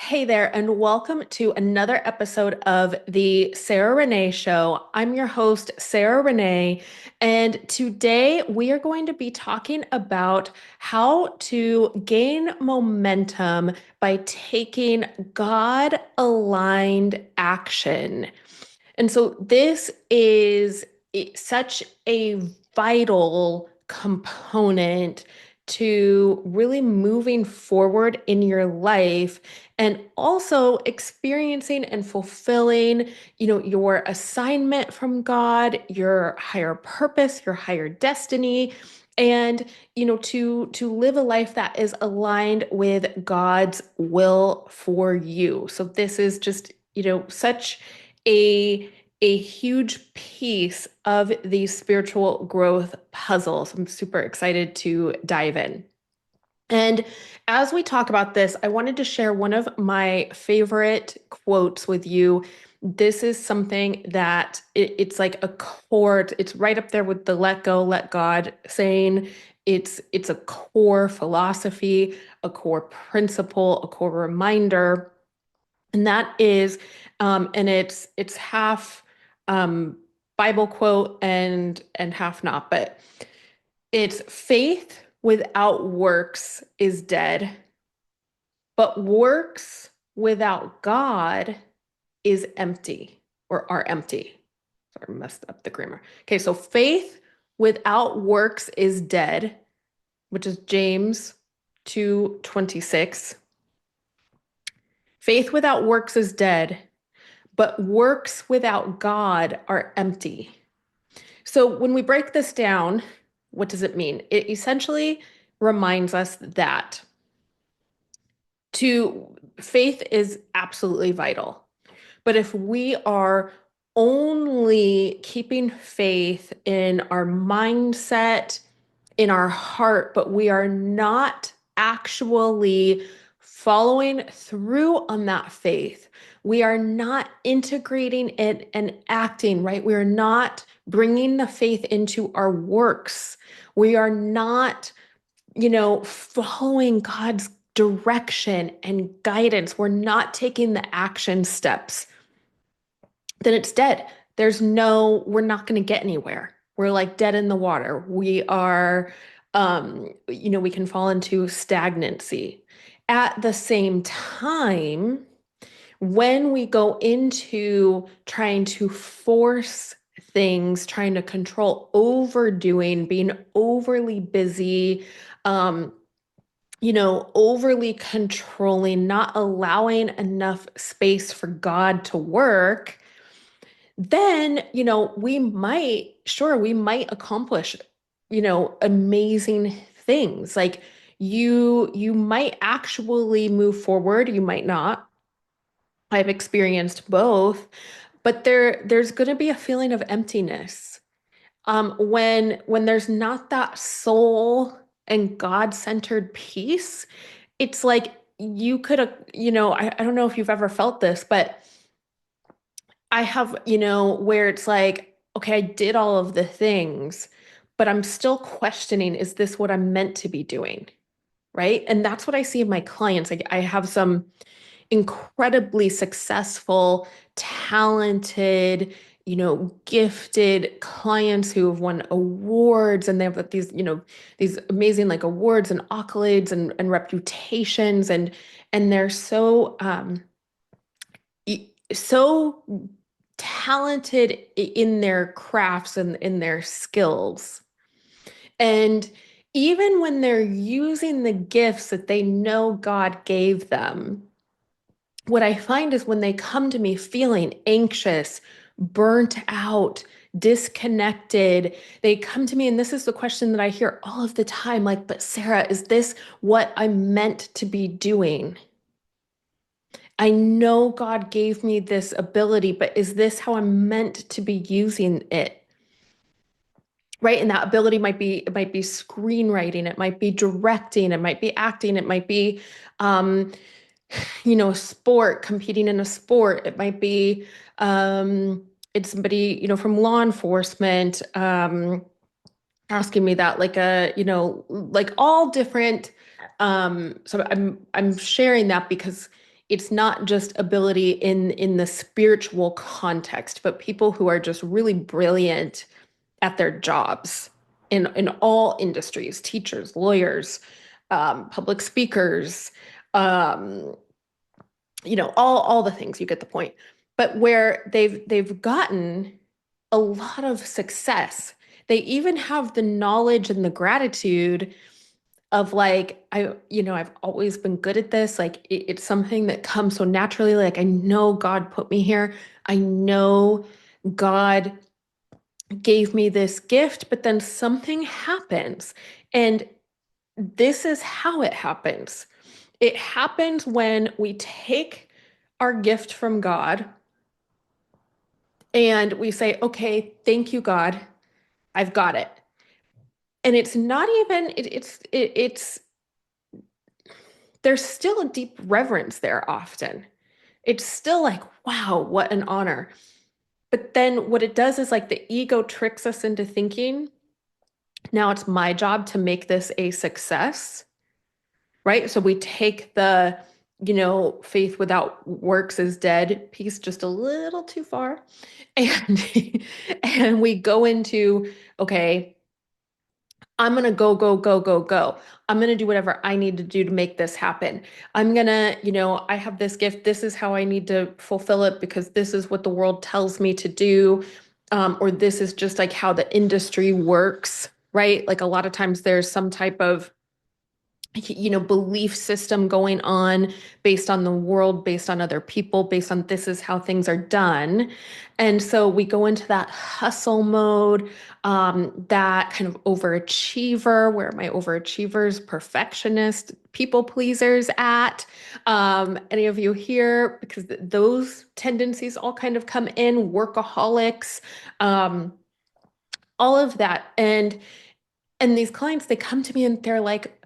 Hey there, and welcome to another episode of the Sarah Renee Show. I'm your host, Sarah Renee, and today we are going to be talking about how to gain momentum by taking God-aligned action. And so this is such a vital component to really moving forward in your life and also experiencing and fulfilling, your assignment from God, your higher purpose, your higher destiny, and to live a life that is aligned with God's will for you. So this is just, such a a huge piece of the spiritual growth puzzle. So I'm super excited to dive in. And as we talk about this, I wanted to share one of my favorite quotes with you. This is something that it's like a core, it's right up there with the let go, let God saying. It's a core philosophy, a core principle, a core reminder. And that is, and it's half Bible quote and half not, but it's faith without works is dead, but works without God is empty or are empty. Sorry, I messed up the grammar. Okay, so faith without works is dead, which is James 2:26. Faith without works is dead, but works without God are empty. So when we break this down, what does it mean? It essentially reminds us that to faith is absolutely vital. But if we are only keeping faith in our mindset, in our heart, but we are not actually following through on that faith. We are not integrating it and acting, right? We are not bringing the faith into our works. We are not, following God's direction and guidance. We're not taking the action steps. Then it's dead. We're not going to get anywhere. We're like dead in the water. We are, we can fall into stagnancy. At the same time, when we go into trying to force things, trying to control, overdoing, being overly busy, um, overly controlling, not allowing enough space for God to work, then, we might accomplish, amazing things. Like you might actually move forward, you might not. I've experienced both, but there's going to be a feeling of emptiness. When there's not that soul and God-centered peace, it's like you could have, I don't know if you've ever felt this, but I have, where it's like, okay, I did all of the things, but I'm still questioning, is this what I'm meant to be doing? Right. And that's what I see in my clients. Like I have some incredibly successful, talented, gifted clients who have won awards and they have these, these amazing like awards and accolades and reputations and they're so so talented in their crafts and in their skills. And even when they're using the gifts that they know God gave them, what I find is when they come to me feeling anxious, burnt out, disconnected, they come to me, and this is the question that I hear all of the time, like, but Sarah, is this what I'm meant to be doing? I know God gave me this ability, but is this how I'm meant to be using it? Right. And that ability it might be screenwriting, it might be directing, it might be acting, it might be um, sport, competing in a sport. It might be it's somebody, from law enforcement, asking me that, like like all different. So I'm sharing that because It's not just ability in the spiritual context, but people who are just really brilliant at their jobs in all industries, teachers, lawyers, public speakers, um, all the things, you get the point. But where they've gotten a lot of success, they even have the knowledge and the gratitude of like, I've always been good at this. Like it's something that comes so naturally. Like I know God put me here. I know God gave me this gift, but then something happens. And this is how it happens. It happens when we take our gift from God and we say, okay, thank you, God. I've got it. And it's not even, it's, there's still a deep reverence there often. It's still like, wow, what an honor. But then what it does is like the ego tricks us into thinking, now it's my job to make this a success, right? So we take the, faith without works is dead piece just a little too far. And and we go into, okay, I'm going to go, go, go, go, go. I'm going to do whatever I need to do to make this happen. I'm going to, I have this gift. This is how I need to fulfill it because this is what the world tells me to do. Or this is just like how the industry works, right? Like a lot of times there's some type of belief system going on based on the world, based on other people, based on this is how things are done. And so we go into that hustle mode, that kind of overachiever, where my overachievers, perfectionist, people pleasers at. Any of you here? Because those tendencies all kind of come in, workaholics, um, all of that. And these clients, they come to me and they're like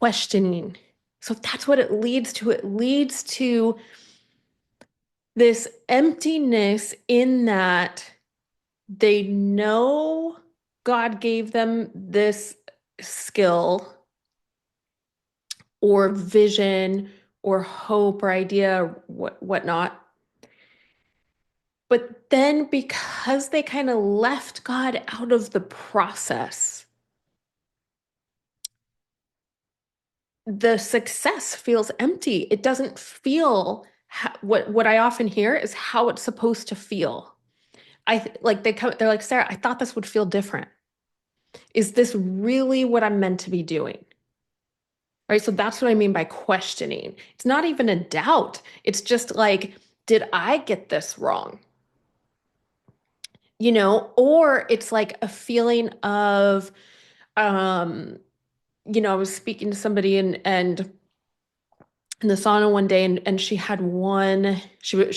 questioning. So that's what it leads to. It leads to this emptiness in that they know God gave them this skill or vision or hope or idea or whatnot. But then because they kind of left God out of the process, the success feels empty. It doesn't feel what I often hear is how it's supposed to feel. Like they're like, Sarah, I thought this would feel different. Is this really what I'm meant to be doing? Right? So that's what I mean by questioning. It's not even a doubt. It's just like, did I get this wrong? Or it's like a feeling of I was speaking to somebody and in the sauna one day and she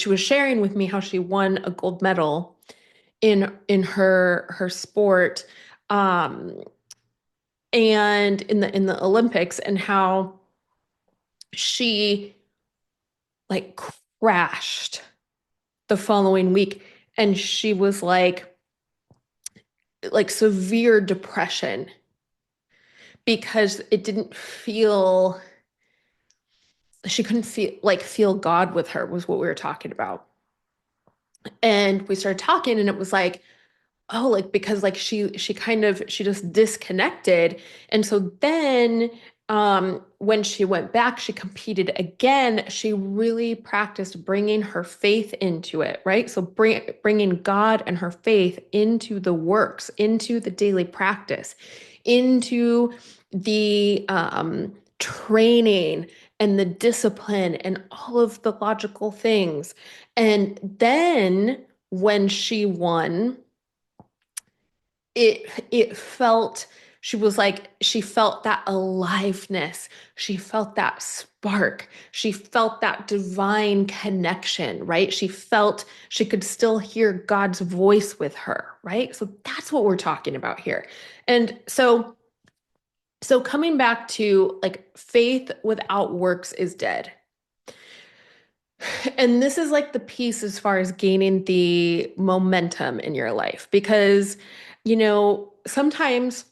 was sharing with me how she won a gold medal in her sport, um and in the Olympics, and how she like crashed the following week, and she was like severe depression because it didn't feel, she couldn't feel God with her, was what we were talking about. And we started talking and it was like, oh, like because like she just disconnected. And so then when she went back, she competed again. She really practiced bringing her faith into it, right? So bringing God and her faith into the works, into the daily practice, into the training and the discipline and all of the logical things. And then when she won, it felt, she felt that aliveness, she felt that spark, she felt that divine connection, right? She felt she could still hear God's voice with her, right? So that's what we're talking about here. And so coming back to like faith without works is dead. And this is like the piece as far as gaining the momentum in your life, because sometimes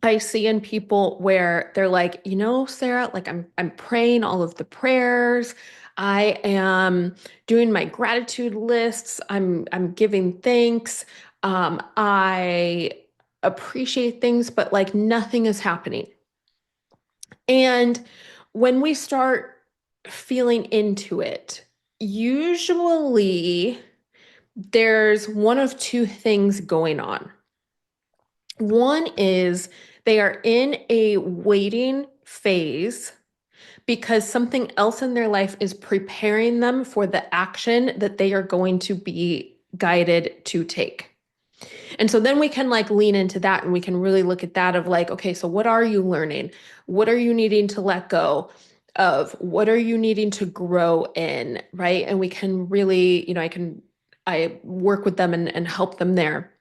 I see in people where they're like, Sarah, like I'm praying all of the prayers. I am doing my gratitude lists. I'm giving thanks. I appreciate things, but like nothing is happening. And when we start feeling into it, usually there's one of two things going on. One is they are in a waiting phase because something else in their life is preparing them for the action that they are going to be guided to take. And so then we can like lean into that and we can really look at that of like, okay, so what are you learning? What are you needing to let go of? What are you needing to grow in? Right. And we can really, I work with them and help them there.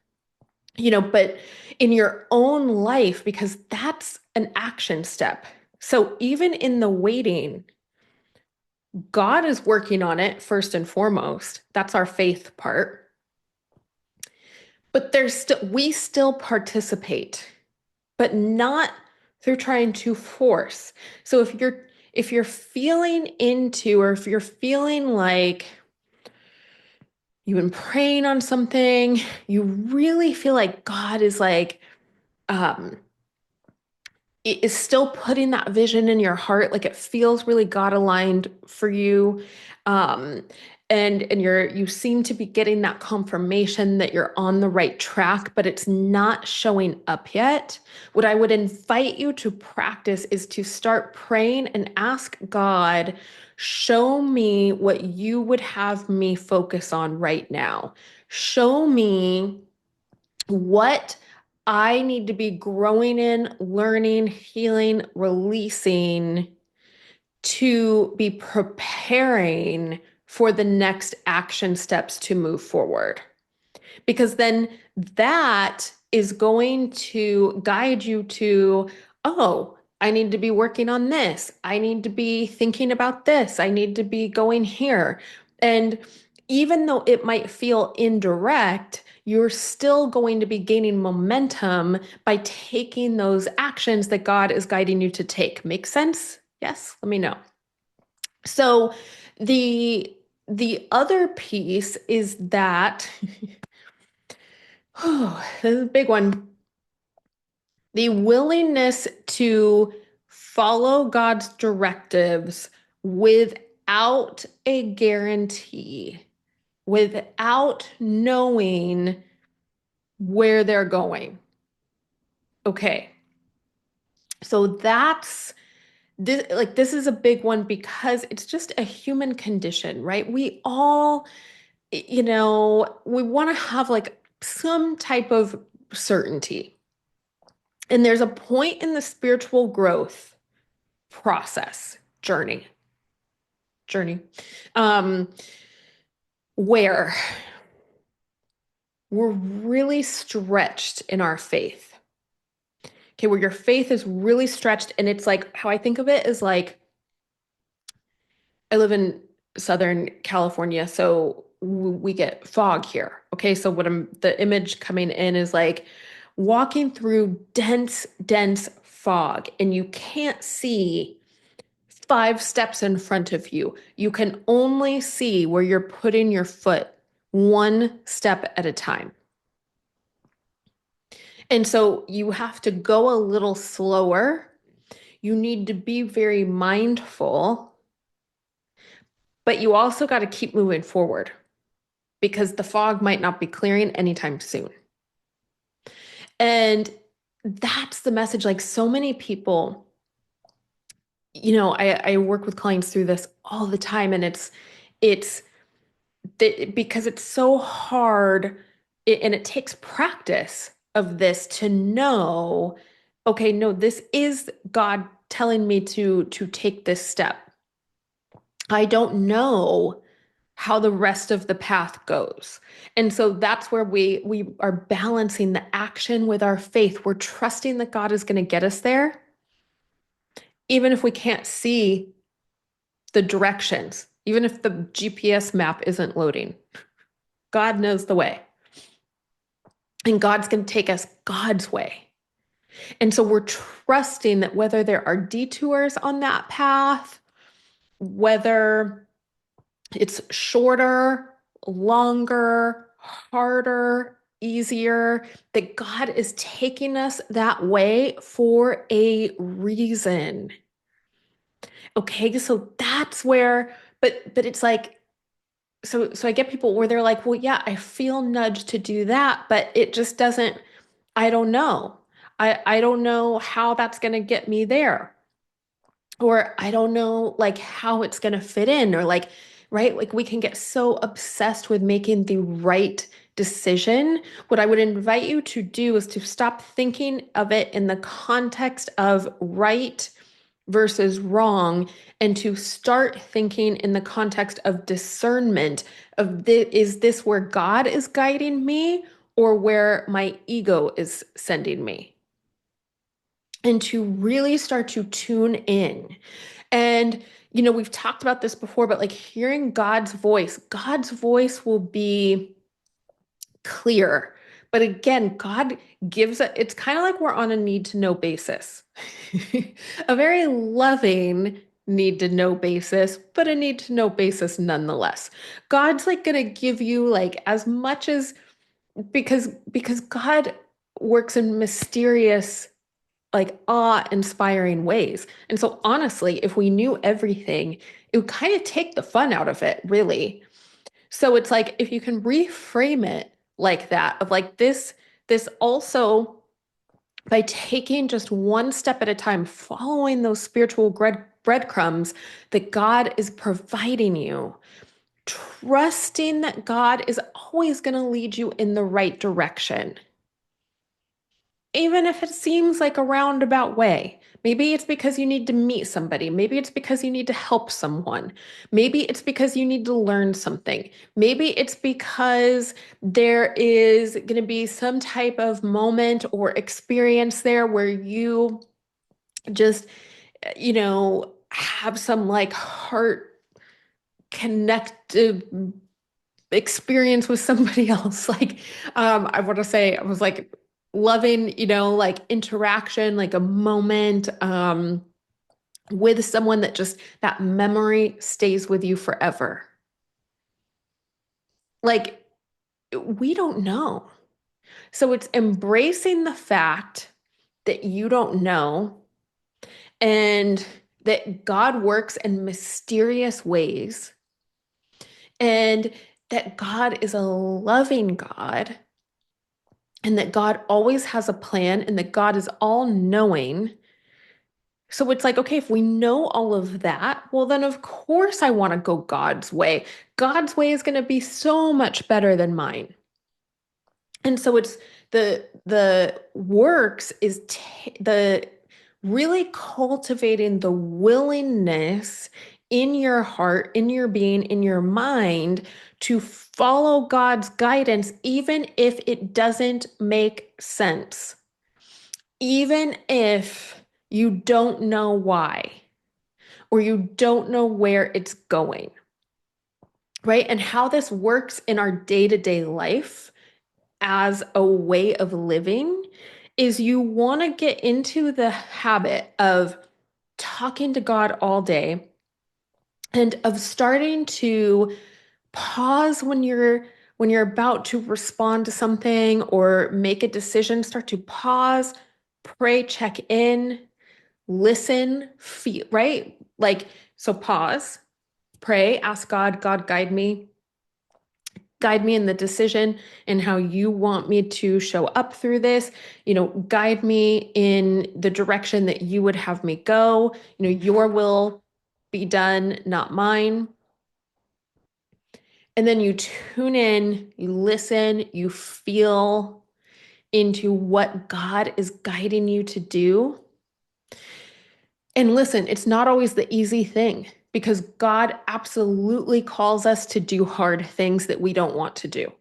But in your own life, because that's an action step. So even in the waiting, God is working on it first and foremost. That's our faith part. But we still participate, but not through trying to force. So if you're feeling into, or if you're feeling like you've been praying on something, you really feel like God is like, um, is still putting that vision in your heart, like it feels really God aligned for you. Um, and you seem to be getting that confirmation that you're on the right track, but it's not showing up yet. What I would invite you to practice is to start praying and ask God, show me what you would have me focus on right now. Show me what I need to be growing in, learning, healing, releasing to be preparing for the next action steps to move forward. Because then that is going to guide you to, oh, I need to be working on this. I need to be thinking about this. I need to be going here. And even though it might feel indirect, you're still going to be gaining momentum by taking those actions that God is guiding you to take. Make sense? Yes? Let me know. So the other piece is that this is a big one. The willingness to follow God's directives without a guarantee, without knowing where they're going. Okay. So this is a big one because it's just a human condition, right? We all, we want to have like some type of certainty. And there's a point in the spiritual growth process journey, um, where we're really stretched in our faith. Okay, where your faith is really stretched, and it's like how I think of it is like I live in Southern California, so we get fog here. Okay, so the image coming in is like walking through dense fog, and you can't see 5 steps in front of you. You can only see where you're putting your foot 1 step at a time. And so you have to go a little slower. You need to be very mindful, but you also got to keep moving forward because the fog might not be clearing anytime soon. And that's the message. Like so many people, I work with clients through this all the time, and it's because it's so hard and it takes practice of this to know, okay, no, this is God telling me to take this step. I don't know how the rest of the path goes. And so that's where we are balancing the action with our faith. We're trusting that God is going to get us there, even if we can't see the directions, even if the GPS map isn't loading. God knows the way. And God's going to take us God's way. And so we're trusting that whether there are detours on that path, whether it's shorter, longer, harder, easier, that God is taking us that way for a reason. Okay, so that's where, but it's like, so I get people where they're like, well, yeah, I feel nudged to do that, but it just doesn't, I don't know. I don't know how that's going to get me there. Or I don't know like how it's going to fit in or like, right? Like we can get so obsessed with making the right decision. What I would invite you to do is to stop thinking of it in the context of right versus wrong and to start thinking in the context of discernment of is this where God is guiding me or where my ego is sending me? And to really start to tune in. And, we've talked about this before, but like hearing God's voice will be clear. But again, God gives it, it's kind of like we're on a need to know basis, a very loving need to know basis, but a need to know basis nonetheless. God's like going to give you like as much as because God works in mysterious like awe-inspiring ways. And so honestly, if we knew everything, it would kind of take the fun out of it, really. So it's like if you can reframe it like that, of like this also by taking just one step at a time, following those spiritual breadcrumbs that God is providing you, trusting that God is always going to lead you in the right direction even if it seems like a roundabout way. Maybe it's because you need to meet somebody. Maybe it's because you need to help someone. Maybe it's because you need to learn something. Maybe it's because there is going to be some type of moment or experience there where you just, have some like heart connected experience with somebody else. Like, I want to say I was like loving, like interaction, like a moment, with someone that just that memory stays with you forever. Like, we don't know. So it's embracing the fact that you don't know and that God works in mysterious ways and that God is a loving God and that God always has a plan and that God is all knowing. So it's like, okay, if we know all of that, well, then of course I want to go God's way. God's way is going to be so much better than mine. And so it's the works is the really cultivating the willingness in your heart, in your being, in your mind to follow God's guidance, even if it doesn't make sense, even if you don't know why or you don't know where it's going, right? And how this works in our day to day life as a way of living is you want to get into the habit of talking to God all day and of starting to pause when you're about to respond to something or make a decision, start to pause, pray, check in, listen, feel, right? Like, so pause, pray, ask God, God, guide me in the decision and how you want me to show up through this, guide me in the direction that you would have me go, your will be done, not mine. And then you tune in, you listen, you feel into what God is guiding you to do. And listen, it's not always the easy thing because God absolutely calls us to do hard things that we don't want to do.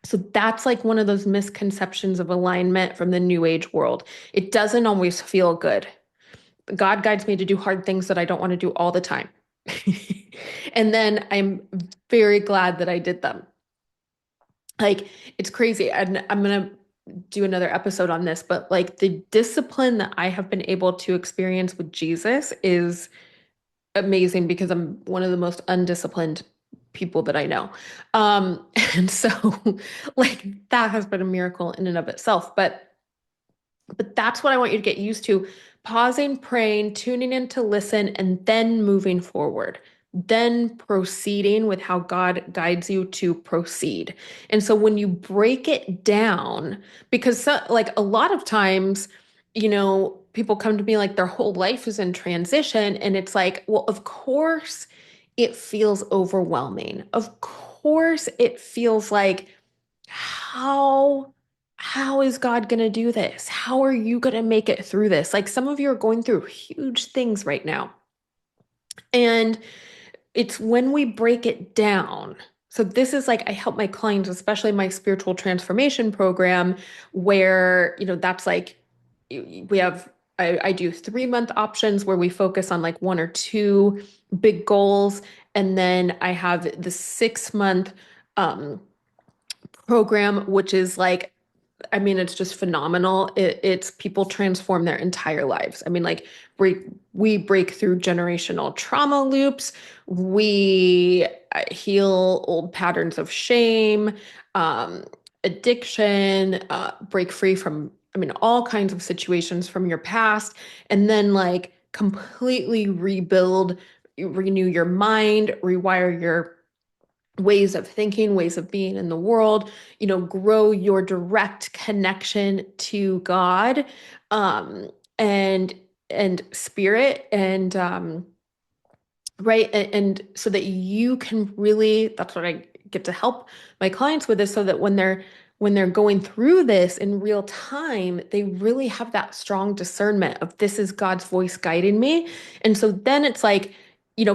So that's like one of those misconceptions of alignment from the new age world. It doesn't always feel good. God guides me to do hard things that I don't want to do all the time. And then I'm very glad that I did them. Like, it's crazy. And I'm going to do another episode on this, but like the discipline that I have been able to experience with Jesus is amazing because I'm one of the most undisciplined people that I know. Um, and so like that has been a miracle in and of itself. But that's what I want you to get used to. Pausing, praying, tuning in to listen, and then moving forward. Then proceeding with how God guides you to proceed. And so when you break it down, because like a lot of times, people come to me like their whole life is in transition. And it's like, well, of course it feels overwhelming. Of course it feels like, how how is God going to do this? How are you going to make it through this? Like some of you are going through huge things right now. And it's when we break it down. So this is like I help my clients, especially my spiritual transformation program, where, that's like we have I do 3-month options where we focus on like one or two big goals. And then I have the 6-month program, which is like, I mean, it's just phenomenal. It's people transform their entire lives. I mean, like we break through generational trauma loops. We heal old patterns of shame, um, addiction, break free from, I mean, all kinds of situations from your past, and then like completely rebuild, renew your mind, rewire your ways of thinking, ways of being in the world, grow your direct connection to God, um, and spirit, and right, and so that you can really, that's what I get to help my clients with, is so that when they're going through this in real time, they really have that strong discernment of this is God's voice guiding me. And so then it's like,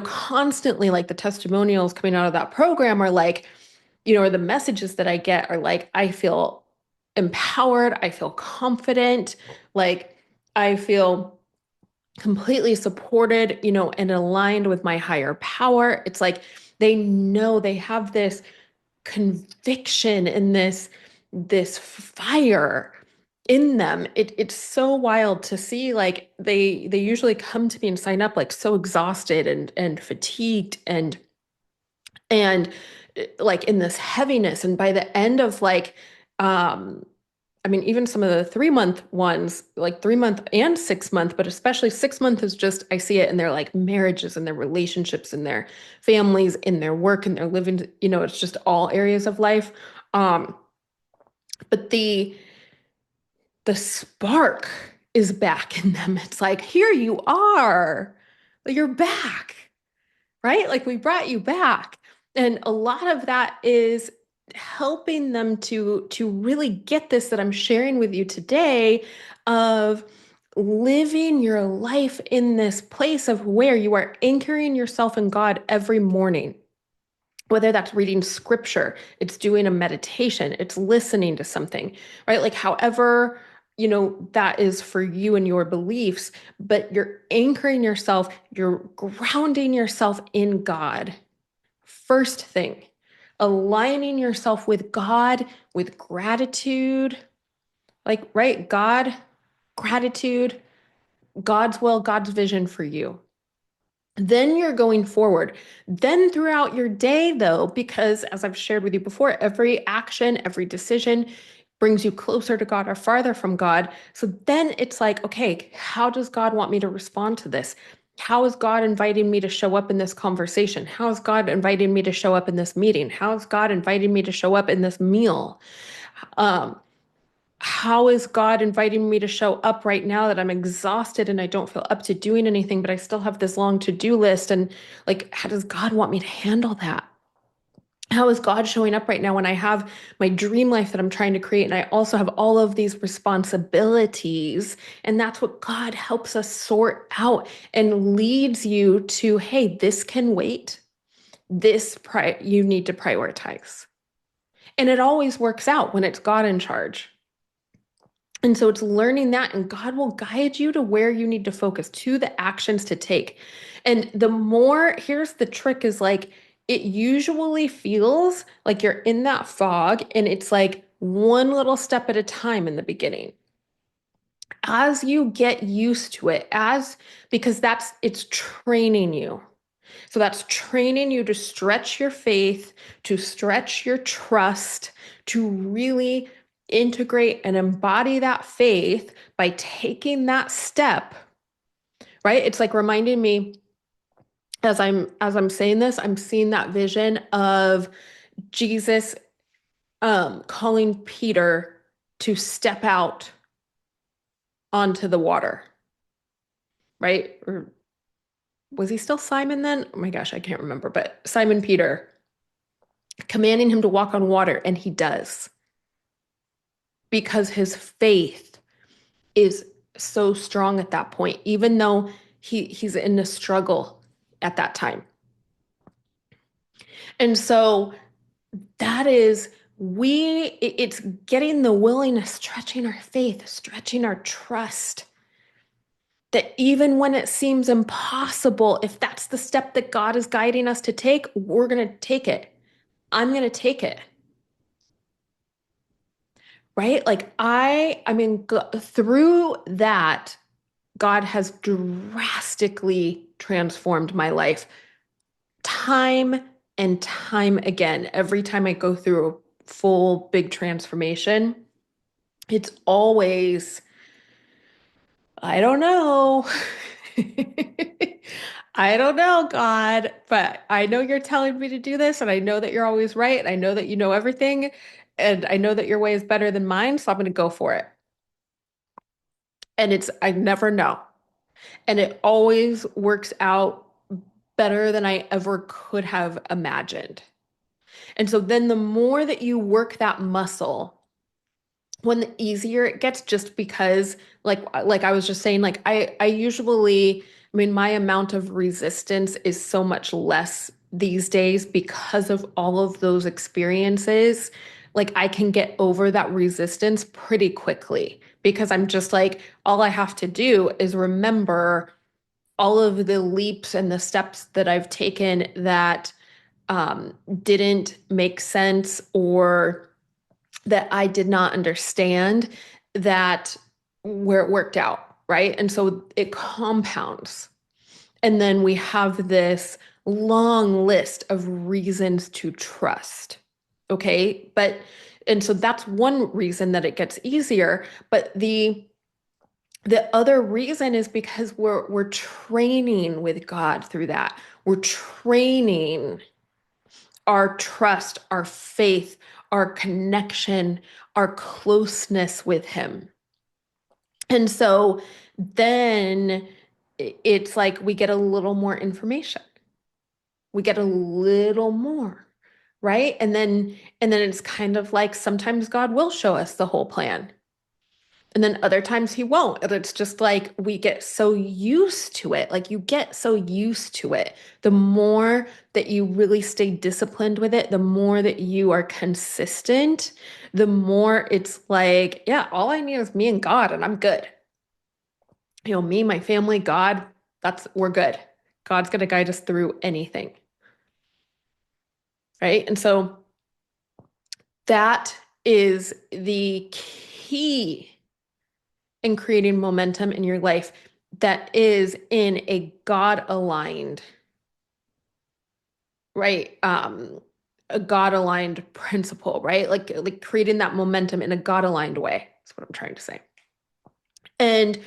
constantly like the testimonials coming out of that program are like, or the messages that I get are like, I feel empowered, I feel confident, like I feel completely supported, and aligned with my higher power. It's like they know they have this conviction and this fire in them. It's so wild to see. Like they usually come to me and sign up like so exhausted and fatigued and like in this heaviness. And by the end of like, um, I mean, even some of the 3-month ones, like 3-month and 6-month, but especially 6-month is just, I see it in their like marriages and their relationships and their families, in their work and their living, it's just all areas of life. Um, but the spark is back in them. It's like, here you are, you're back, right? Like we brought you back. And a lot of that is helping them to really get this that I'm sharing with you today, of living your life in this place of where you are anchoring yourself in God every morning. Whether that's reading scripture, it's doing a meditation, it's listening to something, right? Like however, that is for you and your beliefs, but you're anchoring yourself, you're grounding yourself in God. First thing, aligning yourself with God, with gratitude, like, right? God, gratitude, God's will, God's vision for you. Then you're going forward. Then throughout your day, though, because as I've shared with you before, every action, every decision brings you closer to God or farther from God. So then it's like, okay, how does God want me to respond to this? How is God inviting me to show up in this conversation? How is God inviting me to show up in this meeting? How is God inviting me to show up in this meal? Um, how is God inviting me to show up right now that I'm exhausted and I don't feel up to doing anything, but I still have this long to-do list? And like, how does God want me to handle that? How is God showing up right now when I have my dream life that I'm trying to create? And I also have all of these responsibilities. And that's what God helps us sort out and leads you to, hey, this can wait. You need to prioritize. And it always works out when it's God in charge. And so it's learning that, and God will guide you to where you need to focus, to the actions to take. And the more, here's the trick, is like, it usually feels like you're in that fog and it's like one little step at a time in the beginning. As you get used to it, because it's training you. So that's training you to stretch your faith, to stretch your trust, to really integrate and embody that faith by taking that step, right? It's like reminding me as I'm saying this, I'm seeing that vision of Jesus calling Peter to step out onto the water, right? Or was he still Simon then? Oh my gosh, I can't remember, but Simon Peter commanding him to walk on water, and he does because his faith is so strong at that point, even though he's in a struggle at that time. And so that is it's getting the willingness, stretching our faith, stretching our trust. That even when it seems impossible, if that's the step that God is guiding us to take, we're going to take it. I'm going to take it. Right? Like I mean, through that, God has drastically transformed my life time and time again. Every time I go through a full big transformation, it's always, I don't know. I don't know, God, but I know you're telling me to do this, and I know that you're always right, and I know that you know everything, and I know that your way is better than mine, so I'm going to go for it. And I never know. And it always works out better than I ever could have imagined. And so then the more that you work that muscle, when the easier it gets, just because like I was just saying, like I usually, I mean, my amount of resistance is so much less these days because of all of those experiences. Like I can get over that resistance pretty quickly because I'm just like, all I have to do is remember all of the leaps and the steps that I've taken that didn't make sense or that I did not understand, that where it worked out, right? And so it compounds. And then we have this long list of reasons to trust. Okay. And so that's one reason that it gets easier. But the other reason is because we're training with God through that. We're training our trust, our faith, our connection, our closeness with Him. And so then it's like we get a little more information. We get a little more, right? And then it's kind of like sometimes God will show us the whole plan. And then other times he won't. And it's just like we get so used to it. Like you get so used to it. The more that you really stay disciplined with it, the more that you are consistent, the more it's like, yeah, all I need is me and God, and I'm good. Me, my family, God, we're good. God's going to guide us through anything. Right. And so that is the key in creating momentum in your life that is in a God aligned, right? A God aligned principle, right? Like creating that momentum in a God aligned way. That's what I'm trying to say. And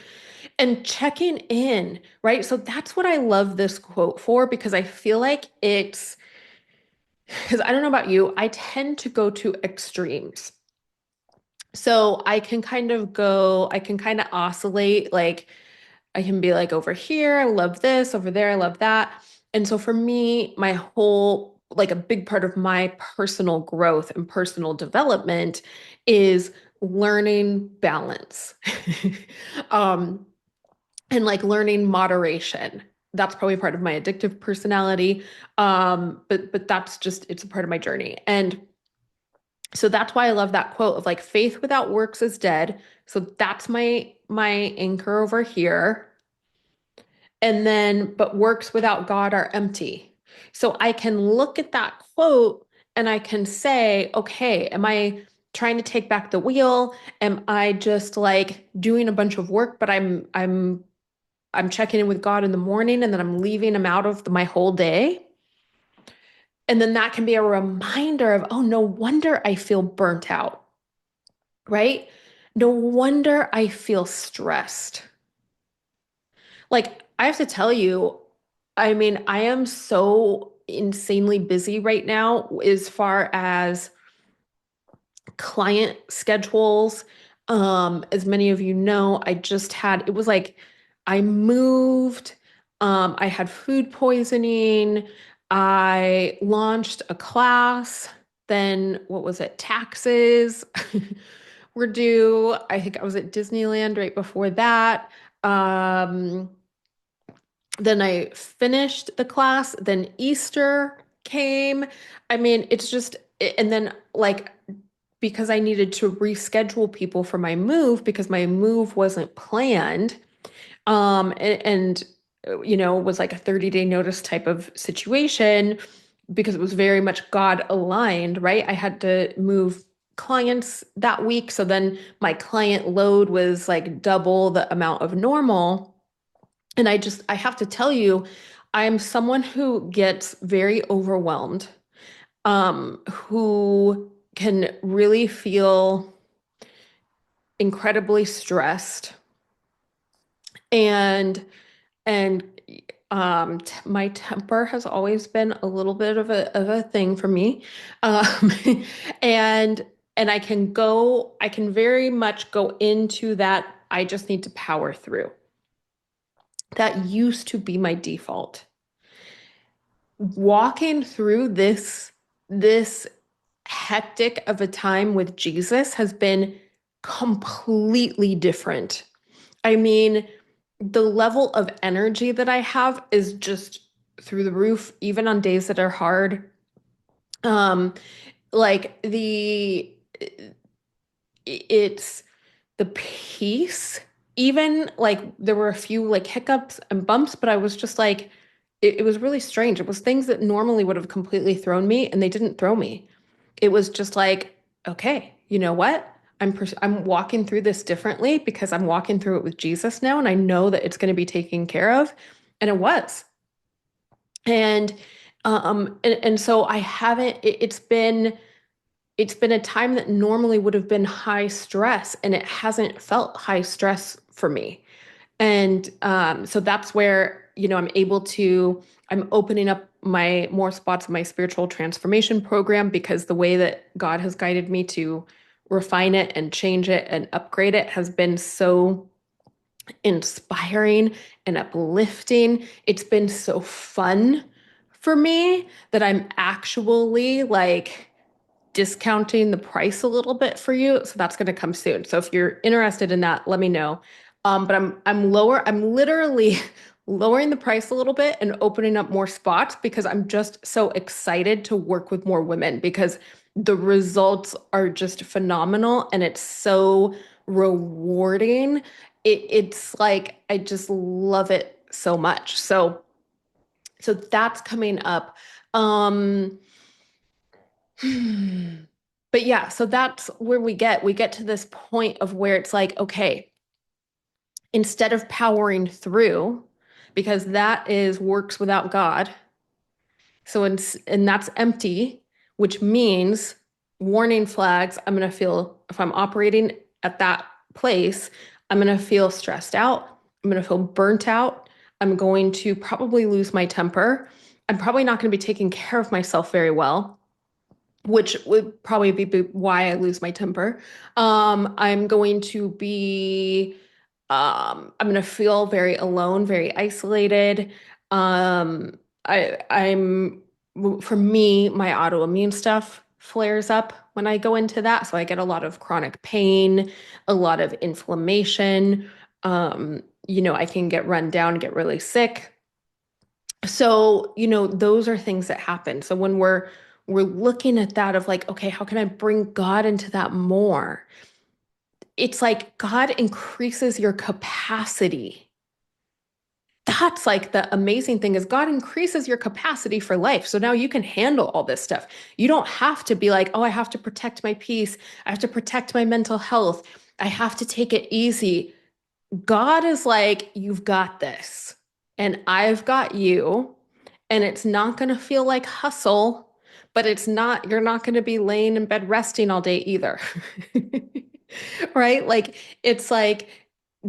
checking in, right? So that's what I love this quote for, because I feel like because I don't know about you, I tend to go to extremes. So I can kind of oscillate, like I can be like over here, I love this, over there, I love that. And so for me, like a big part of my personal growth and personal development is learning balance. um, and like learning moderation. That's probably part of my addictive personality. But it's a part of my journey. And so that's why I love that quote of like faith without works is dead. So that's my anchor over here. And then, but works without God are empty. So I can look at that quote and I can say, okay, trying to take back the wheel? Am I just like doing a bunch of work, but I'm checking in with God in the morning and then I'm leaving him out of my whole day? And then that can be a reminder of, oh, no wonder I feel burnt out, right? No wonder I feel stressed. Like, I have to tell you, I mean, I am so insanely busy right now as far as client schedules. As many of you know, I just had, it was like I moved, I had food poisoning, I launched a class, then what was it? Taxes were due. I think I was at Disneyland right before that. Um, then I finished the class, then Easter came. I mean, it's just, and then like, because I needed to reschedule people for my move because my move wasn't planned, was like a 30-day notice type of situation because it was very much God aligned, right? I had to move clients that week. So then my client load was like double the amount of normal. And I have to tell you, I'm someone who gets very overwhelmed, who can really feel incredibly stressed and and my temper has always been a little bit of a thing for me. Um, and I can very much go into that. I just need to power through. That used to be my default. Walking through this hectic of a time with Jesus has been completely different. I mean, the level of energy that I have is just through the roof, even on days that are hard. Um, like it's the peace. Even like there were a few like hiccups and bumps, but I was just like, it was really strange. It was things that normally would have completely thrown me, and they didn't throw me. It was just like, okay, you know what? I'm walking through this differently because I'm walking through it with Jesus now, and I know that it's going to be taken care of, and it was. And and so I haven't. It's been a time that normally would have been high stress, and it hasn't felt high stress for me. And so that's where, I'm opening up my more spots of my spiritual transformation program because the way that God has guided me to refine it and change it and upgrade it has been so inspiring and uplifting. It's been so fun for me that I'm actually like discounting the price a little bit for you. So that's going to come soon. So if you're interested in that, let me know. But I'm literally lowering the price a little bit and opening up more spots because I'm just so excited to work with more women because the results are just phenomenal and it's so rewarding. It's like I just love it so much. So that's coming up. Um But yeah, so that's where we get to this point of where it's like, okay, instead of powering through, because that is works without God. And that's empty, which means warning flags. I'm going to feel, if I'm operating at that place, I'm going to feel stressed out. I'm going to feel burnt out. I'm going to probably lose my temper. I'm probably not going to be taking care of myself very well, which would probably be why I lose my temper. I'm going to be, I'm going to feel very alone, very isolated. Um, I'm, for me, my autoimmune stuff flares up when I go into that. So I get a lot of chronic pain, a lot of inflammation. I can get run down, get really sick. So, those are things that happen. So when we're looking at that of like, okay, how can I bring God into that more? It's like God increases your capacity. that's like the amazing thing is God increases your capacity for life. So now you can handle all this stuff. You don't have to be like, oh, I have to protect my peace. I have to protect my mental health. I have to take it easy. God is like, you've got this, and I've got you, and it's not going to feel like hustle, but you're not going to be laying in bed resting all day either. Right? Like, it's like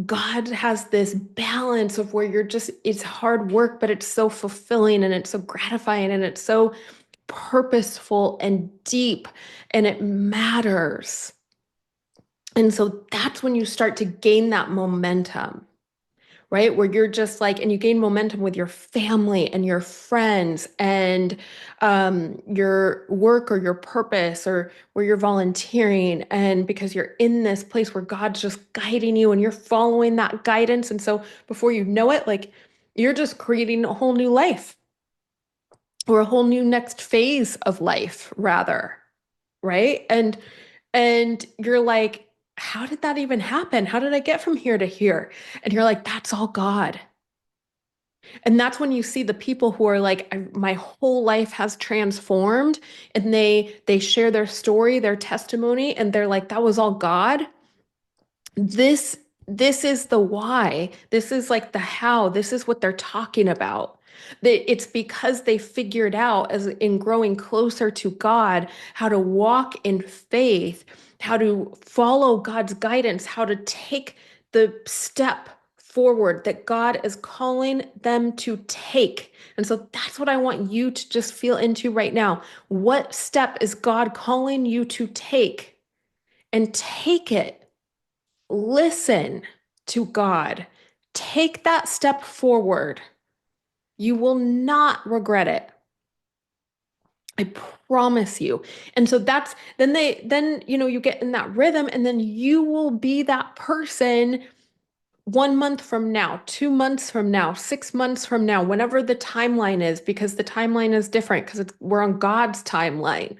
God has this balance of where it's hard work, but it's so fulfilling and it's so gratifying and it's so purposeful and deep and it matters. And so that's when you start to gain that momentum, right? Where you're just like, and you gain momentum with your family and your friends and your work or your purpose or where you're volunteering. And because you're in this place where God's just guiding you and you're following that guidance. And so before you know it, like you're just creating a whole new life or a whole new next phase of life, rather, right? And you're like, how did that even happen? How did I get from here to here? And you're like, that's all God. And that's when you see the people who are like, my whole life has transformed, and they share their story, their testimony, and they're like, that was all God. This this is the why. This is like the how. This is what they're talking about. It's because they figured out, as in growing closer to God, how to walk in faith, how to follow God's guidance, how to take the step forward that God is calling them to take. And so that's what I want you to just feel into right now. What step is God calling you to take? And take it. Listen to God. Take that step forward. You will not regret it. I promise you. And so then you get in that rhythm, and then you will be that person 1 month from now, 2 months from now, 6 months from now, whenever the timeline is, because the timeline is different because we're on God's timeline.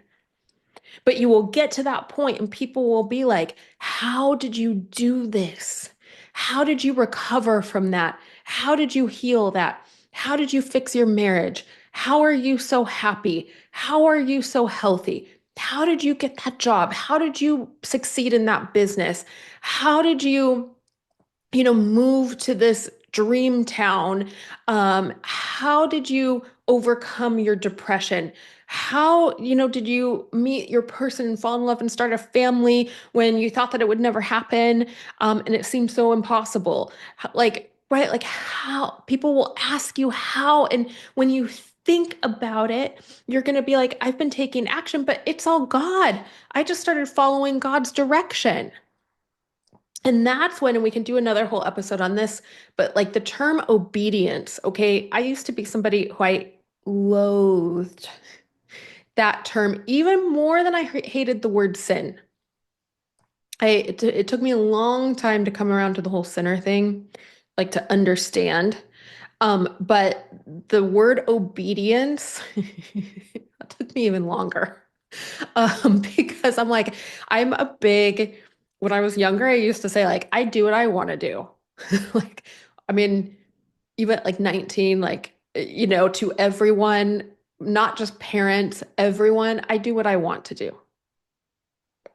But you will get to that point and people will be like, how did you do this? How did you recover from that? How did you heal that? How did you fix your marriage? How are you so happy? How are you so healthy? How did you get that job? How did you succeed in that business? How did you move to this dream town? How did you overcome your depression? How did you meet your person and fall in love and start a family when you thought that it would never happen? And it seemed so impossible. Like, right? Like, how people will ask you how. And when you think about it, you're going to be like, I've been taking action, but it's all God. I just started following God's direction. And that's when, and we can do another whole episode on this, but like the term obedience, okay, I used to be somebody who I loathed that term even more than I hated the word sin. It took me a long time to come around to the whole sinner thing, like to understand. But the word obedience, that took me even longer. Because I'm like, when I was younger, I used to say, like, I do what I want to do. Like, I mean, even at like 19, like, to everyone, not just parents, everyone, I do what I want to do.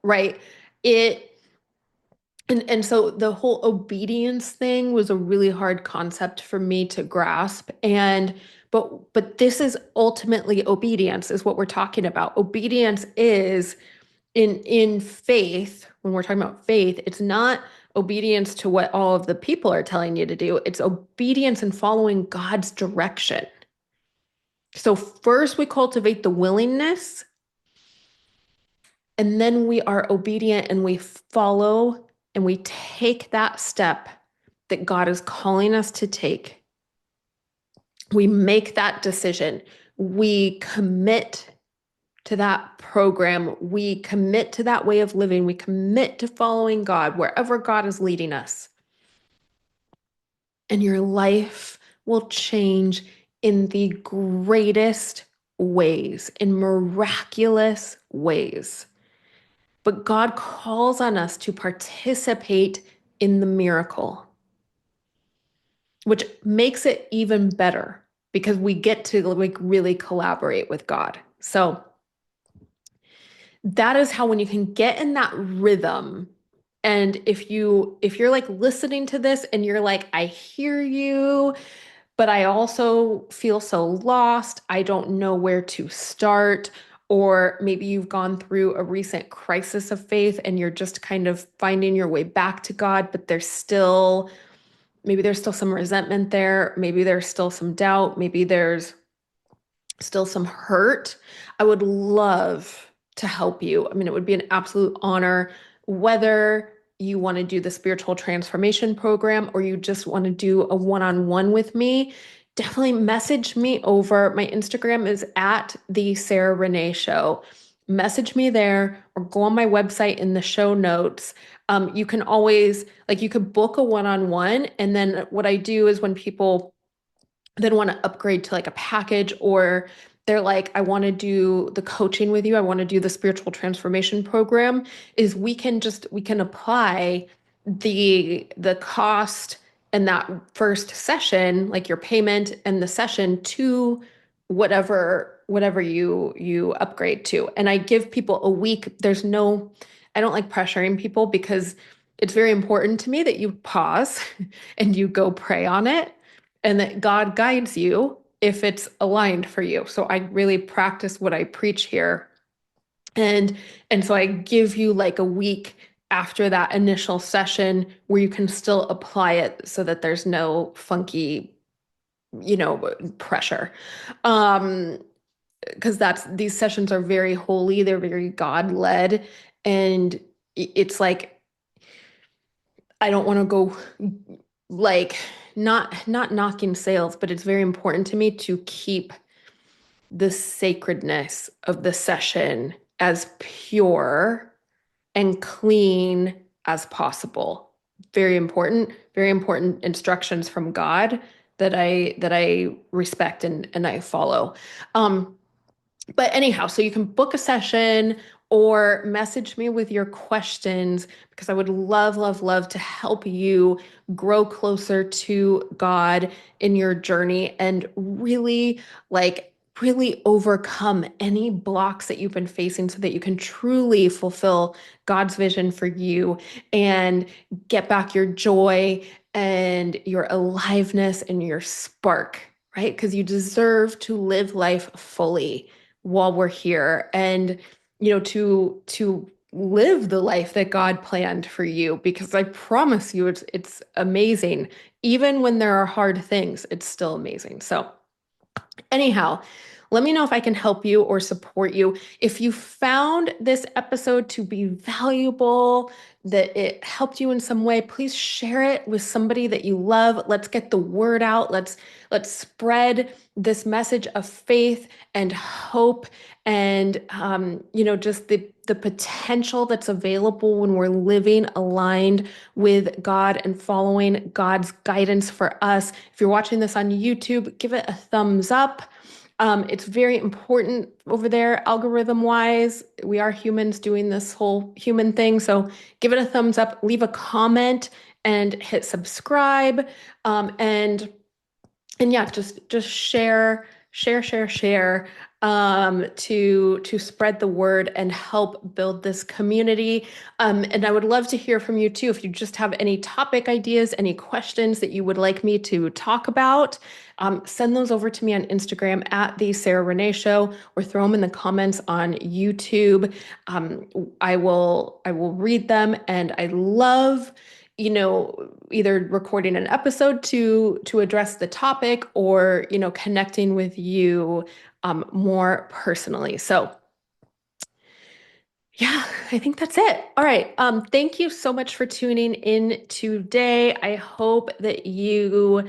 Right. It, and so the whole obedience thing was a really hard concept for me to grasp. But this is ultimately obedience is what we're talking about. Obedience is in faith. When we're talking about faith, it's not obedience to what all of the people are telling you to do. It's obedience and following God's direction. So first we cultivate the willingness, and then we are obedient and we follow and we take that step that God is calling us to take. We make that decision. We commit to that program. We commit to that way of living. We commit to following God wherever God is leading us. And your life will change in the greatest ways, in miraculous ways. But God calls on us to participate in the miracle. which makes it even better because we get to like really collaborate with God. So that is how, when you can get in that rhythm, and if you're like listening to this and you're like, I hear you, but I also feel so lost, I don't know where to start. Or maybe you've gone through a recent crisis of faith and you're just kind of finding your way back to God, but maybe there's still some resentment there. Maybe there's still some doubt. Maybe there's still some hurt. I would love to help you. I mean, it would be an absolute honor, whether you want to do the spiritual transformation program or you just want to do a one-on-one with me. Definitely message me over. My Instagram is at the Sarah Renee Show. Message me there or go on my website in the show notes. You can always, like, you could book a one-on-one. And then what I do is when people then want to upgrade to like a package, or they're like, I want to do the coaching with you, I want to do the spiritual transformation program, is we can apply the cost and that first session, like your payment and the session, to whatever you upgrade to. And I give people a week. I don't like pressuring people because it's very important to me that you pause and you go pray on it, and that God guides you if it's aligned for you. So I really practice what I preach here. And and so I give you like a week after that initial session where you can still apply it so that there's no funky, pressure. Um, because that's these sessions are very holy, they're very God-led, and it's like I don't want to go like not knocking sales, but it's very important to me to keep the sacredness of the session as pure and clean as possible. Very important instructions from God that I respect and I follow. Um, but anyhow, so you can book a session or message me with your questions, because I would love, love, love to help you grow closer to God in your journey and really overcome any blocks that you've been facing so that you can truly fulfill God's vision for you and get back your joy and your aliveness and your spark, right? Because you deserve to live life fully while we're here, and to live the life that God planned for you, because I promise you it's amazing. Even when there are hard things, it's still amazing. So anyhow, let me know if I can help you or support you. If you found this episode to be valuable, that it helped you in some way, please share it with somebody that you love. Let's get the word out. Let's spread this message of faith and hope, and just the potential that's available when we're living aligned with God and following God's guidance for us. If you're watching this on YouTube, give it a thumbs up. It's very important over there, algorithm wise. We are humans doing this whole human thing. So give it a thumbs up, leave a comment, and hit subscribe. And yeah, just share to spread the word and help build this community. And I would love to hear from you too. If you just have any topic ideas, any questions that you would like me to talk about, send those over to me on Instagram at the Sarah Renee Show, or throw them in the comments on YouTube. I will read them, and I love either recording an episode to address the topic, or connecting with you more personally. So yeah, I think that's it. All right. Thank you so much for tuning in today. I hope that you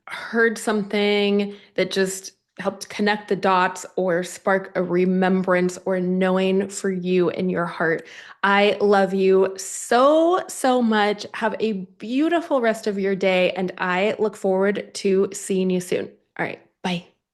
heard something that just helped connect the dots or spark a remembrance or knowing for you in your heart. I love you so, so much. Have a beautiful rest of your day, and I look forward to seeing you soon. All right. Bye.